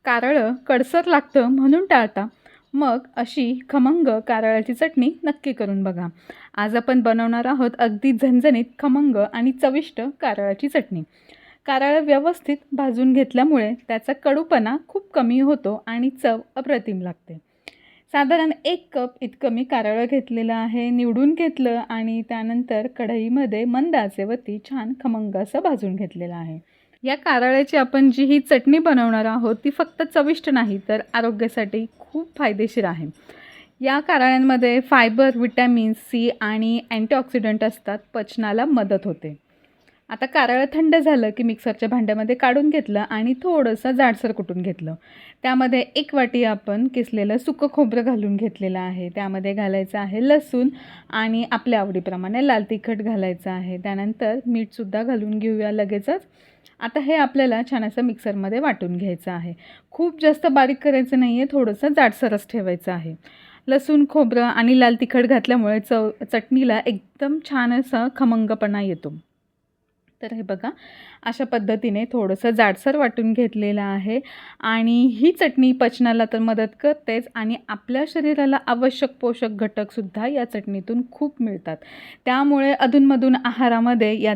कारळं कडसर लागतं म्हणून टाळता, मग अशी खमंग कारळाची चटणी नक्की करून बघा. आज आपण बनवणार आहोत अगदी झणझणीत, खमंग आणि चविष्ट कारळाची चटणी. कारळं व्यवस्थित भाजून घेतल्यामुळे त्याचा कडूपणा खूप कमी होतो आणि चव अप्रतिम लागते. साधारण 1 कप इतकं मी कारळं घेतलेलं आहे. निवडून घेतलं आणि त्यानंतर कढईमध्ये मंद आचेवरती छान खमंग असं भाजून घेतलेलं आहे. या कारळ्याची आपण जी ही चटणी बनवणार आहोत ती फक्त चविष्ट नाही तर आरोग्यासाठी खूप फायदेशीर आहे. या कारळ्यांमध्ये फायबर, व्हिटॅमिन सी आणि अँटीऑक्सिडंट असतात. पचनाला मदत होते. आता कारळं थंड झालं की मिक्सरच्या भांड्यामध्ये काढून घेतलं आणि थोडंसं जाडसर कुटून घेतलं. त्यामध्ये 1 वाटी आपण किसलेलं सुकं खोबरं घालून घेतलेलं आहे. त्यामध्ये घालायचं आहे लसूण आणि आपल्या आवडीप्रमाणे लाल तिखट घालायचं आहे. त्यानंतर मीठसुद्धा घालून घेऊया लगेचच. आता हे आपल्याला छान असं मिक्सरमध्ये वाटून घ्यायचं आहे. खूप जास्त बारीक करायचं नाही आहे, थोडंसं जाडसरच ठेवायचं आहे. लसूण, खोबरं आणि लाल तिखट घातल्यामुळे चटणीला एकदम छान असा खमंगपणा येतो. तर हे बघा, अशा पद्धतीने थोडंसं जाडसर वाटून घेतलेलं आहे आणि ही चटणी पचनाला तर मदत करतेच आणि आपल्या शरीराला आवश्यक पोषक घटकसुद्धा या चटणीतून खूप मिळतात. त्यामुळे अधूनमधून आहारामध्ये या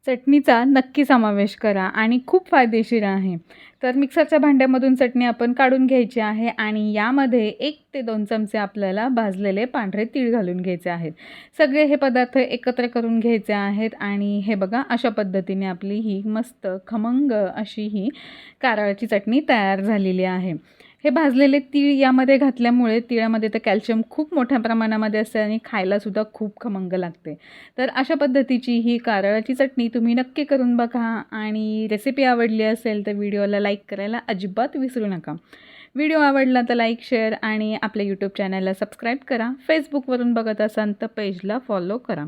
चटणीचा नक्की समावेश करा आणि खूप फायदेशीर आहे. तर मिक्सरच्या भांड्यामधून चटणी आपण काढून घ्यायची आहे आणि यामध्ये 1 ते 2 चमचे आपल्याला भाजलेले पांढरे तीळ घालून घ्यायचे आहेत. सगळे हे पदार्थ एकत्र करून घ्यायचे आहेत आणि हे बघा, अशा पद्धतीने आपली ही मस्त खमंग अशी ही कारळाची चटणी तयार झालेली आहे. हे भाजलेले तीळ यामध्ये घातल्यामुळे तिळामध्ये तर कॅल्शियम खूप मोठ्या प्रमाणामध्ये असते आणि खायलासुद्धा खूप खमंग लागते. तर अशा पद्धतीची ही कारळाची चटणी तुम्ही नक्की करून बघा आणि रेसिपी आवडली असेल तर व्हिडिओला लाईक करायला अजिबात विसरू नका. व्हिडिओ आवडला तर लाईक, शेअर आणि आपल्या यूट्यूब चॅनलला सबस्क्राईब करा. फेसबुकवरून बघत असाल तर पेजला फॉलो करा.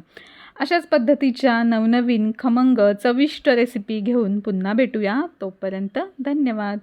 अशाच पद्धतीच्या नवनवीन खमंग चविष्ट रेसिपी घेऊन पुन्हा भेटूया. तोपर्यंत धन्यवाद.